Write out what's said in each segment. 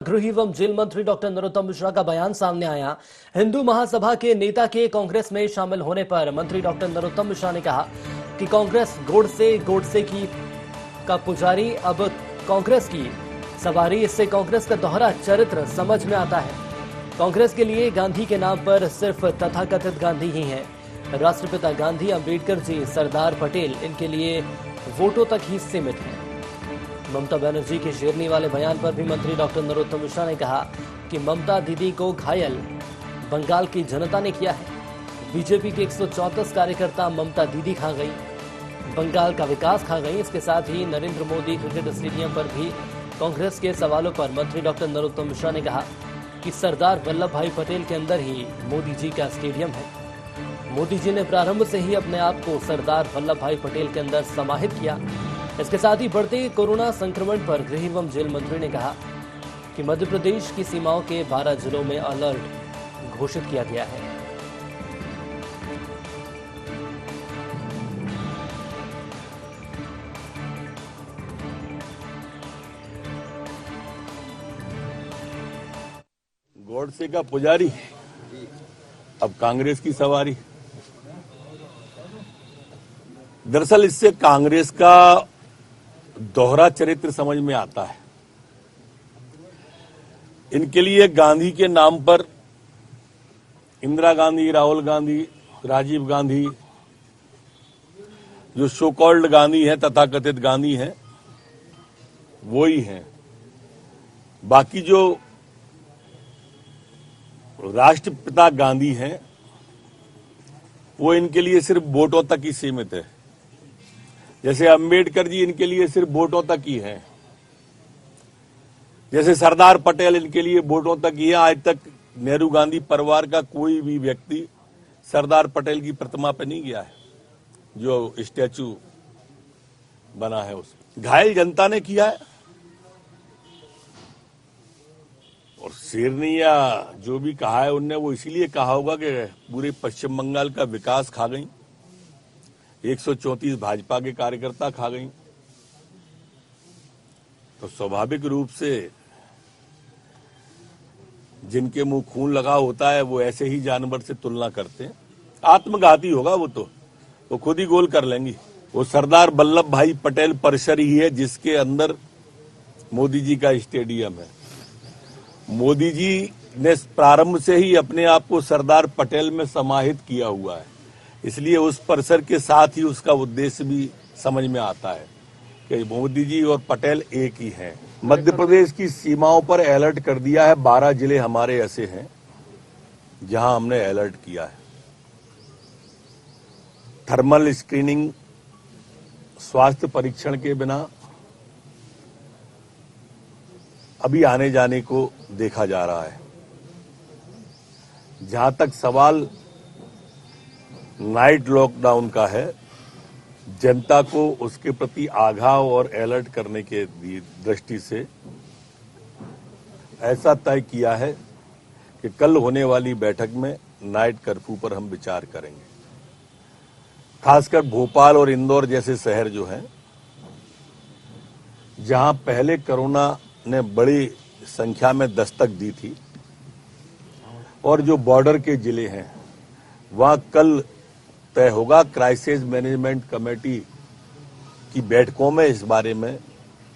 गृह एवं जेल मंत्री डॉक्टर नरोत्तम मिश्रा का बयान सामने आया। हिंदू महासभा के नेता के कांग्रेस में शामिल होने पर मंत्री डॉक्टर नरोत्तम मिश्रा ने कहा कि कांग्रेस गोडसे की का पुजारी अब कांग्रेस की सवारी। इससे कांग्रेस का दोहरा चरित्र समझ में आता है। कांग्रेस के लिए गांधी के नाम पर सिर्फ तथाकथित गांधी ही हैं। राष्ट्रपिता गांधी, अंबेडकर जी, सरदार पटेल इनके लिए वोटों तक ही सीमित है। ममता बनर्जी के शेरनी वाले बयान पर भी मंत्री डॉक्टर नरोत्तम मिश्रा ने कहा कि ममता दीदी को घायल बंगाल की जनता ने किया है। बीजेपी के 134 कार्यकर्ता ममता दीदी खा गई, बंगाल का विकास खा गई। इसके साथ ही नरेंद्र मोदी क्रिकेट स्टेडियम पर भी कांग्रेस के सवालों पर मंत्री डॉक्टर नरोत्तम मिश्रा ने कहा कि सरदार वल्लभ भाई पटेल के अंदर ही मोदी जी का स्टेडियम है। मोदी जी ने प्रारंभ से ही अपने आप को सरदार वल्लभ भाई पटेल के अंदर समाहित किया। इसके साथ ही बढ़ते कोरोना संक्रमण पर गृह एवं जेल मंत्री ने कहा कि मध्य प्रदेश की सीमाओं के 12 जिलों में अलर्ट घोषित किया गया है। गोडसे का पुजारी अब कांग्रेस की सवारी। दरअसल इससे कांग्रेस का दोहरा चरित्र समझ में आता है। इनके लिए गांधी के नाम पर इंदिरा गांधी, राहुल गांधी, राजीव गांधी, जो सो कॉल्ड गांधी हैं, तथाकथित गांधी हैं, वो ही हैं। बाकी जो राष्ट्रपिता गांधी हैं वो इनके लिए सिर्फ वोटों तक ही सीमित है। जैसे अंबेडकर जी इनके लिए सिर्फ वोटों तक ही हैं, जैसे सरदार पटेल इनके लिए वोटों तक ही है। आज तक नेहरू गांधी परिवार का कोई भी व्यक्ति सरदार पटेल की प्रतिमा पे नहीं गया है, जो स्टैचू बना है उस घायल जनता ने किया है। और शेरनी या जो भी कहा है उनने, वो इसीलिए कहा होगा कि पूरे पश्चिम बंगाल का विकास खा गई, 134 भाजपा के कार्यकर्ता खा गई। तो स्वाभाविक रूप से जिनके मुंह खून लगा होता है वो ऐसे ही जानवर से तुलना करते हैं। आत्मघाती होगा वो खुद ही गोल कर लेंगी। वो सरदार वल्लभ भाई पटेल परिसर ही है जिसके अंदर मोदी जी का स्टेडियम है। मोदी जी ने प्रारंभ से ही अपने आप को सरदार पटेल में समाहित किया हुआ है, इसलिए उस परिसर के साथ ही उसका उद्देश्य भी समझ में आता है कि मोदी जी और पटेल एक ही हैं। मध्य प्रदेश की सीमाओं पर अलर्ट कर दिया है। 12 जिले हमारे ऐसे हैं जहां हमने अलर्ट किया है। थर्मल स्क्रीनिंग, स्वास्थ्य परीक्षण के बिना अभी आने जाने को देखा जा रहा है। जहां तक सवाल नाइट लॉकडाउन का है, जनता को उसके प्रति आगाह और अलर्ट करने के दृष्टि से ऐसा तय किया है कि कल होने वाली बैठक में नाइट कर्फ्यू पर हम विचार करेंगे। खासकर भोपाल और इंदौर जैसे शहर जो हैं, जहां पहले कोरोना ने बड़ी संख्या में दस्तक दी थी, और जो बॉर्डर के जिले हैं, वहां कल तय होगा। क्राइसिस मैनेजमेंट कमेटी की बैठकों में इस बारे में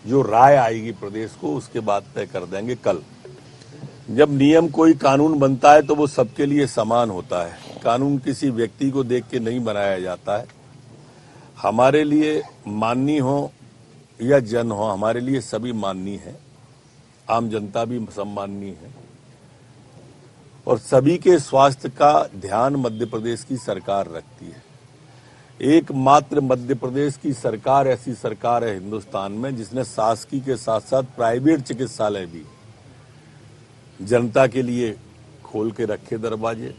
जो राय आएगी प्रदेश को, उसके बाद तय कर देंगे। कल जब नियम, कोई कानून बनता है तो वो सबके लिए समान होता है। कानून किसी व्यक्ति को देख के नहीं बनाया जाता है। हमारे लिए माननीय हो या जन हो, हमारे लिए सभी माननीय है। आम जनता भी सम्माननीय है और सभी के स्वास्थ्य का ध्यान मध्य प्रदेश की सरकार रखती है। एकमात्र मध्य प्रदेश की सरकार ऐसी सरकार है हिंदुस्तान में जिसने शासकीय के साथ साथ प्राइवेट चिकित्सालय भी जनता के लिए खोल के रखे दरवाजे,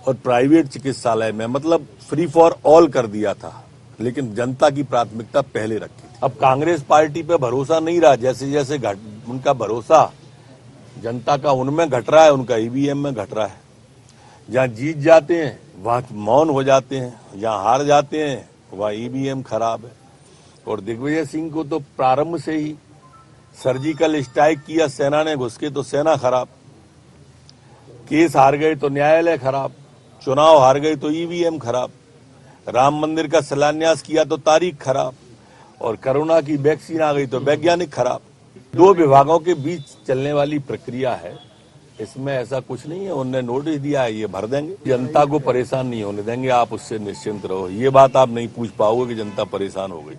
और प्राइवेट चिकित्सालय में मतलब फ्री फॉर ऑल कर दिया था, लेकिन जनता की प्राथमिकता पहले रखी थी। अब कांग्रेस पार्टी पे भरोसा नहीं रहा। जैसे जैसे उनका भरोसा जनता का उनमें घट रहा है, उनका ईवीएम में घट रहा है। जहां जीत जाते हैं वहां मौन हो जाते हैं, जहां हार जाते हैं वहां ईवीएम खराब है। और दिग्विजय सिंह को तो प्रारंभ से ही सर्जिकल स्ट्राइक किया सेना ने घुस के तो सेना खराब, केस हार गए तो न्यायालय खराब, चुनाव हार गए तो ईवीएम खराब, राम मंदिर का शिलान्यास किया तो तारीख खराब, और कोरोना की वैक्सीन आ गई तो वैज्ञानिक खराब। दो विभागों के बीच चलने वाली प्रक्रिया है, इसमें ऐसा कुछ नहीं है। उन्होंने नोटिस दिया है, ये भर देंगे। जनता को परेशान नहीं होने देंगे, आप उससे निश्चिंत रहो। ये बात आप नहीं पूछ पाओगे कि जनता परेशान हो गई।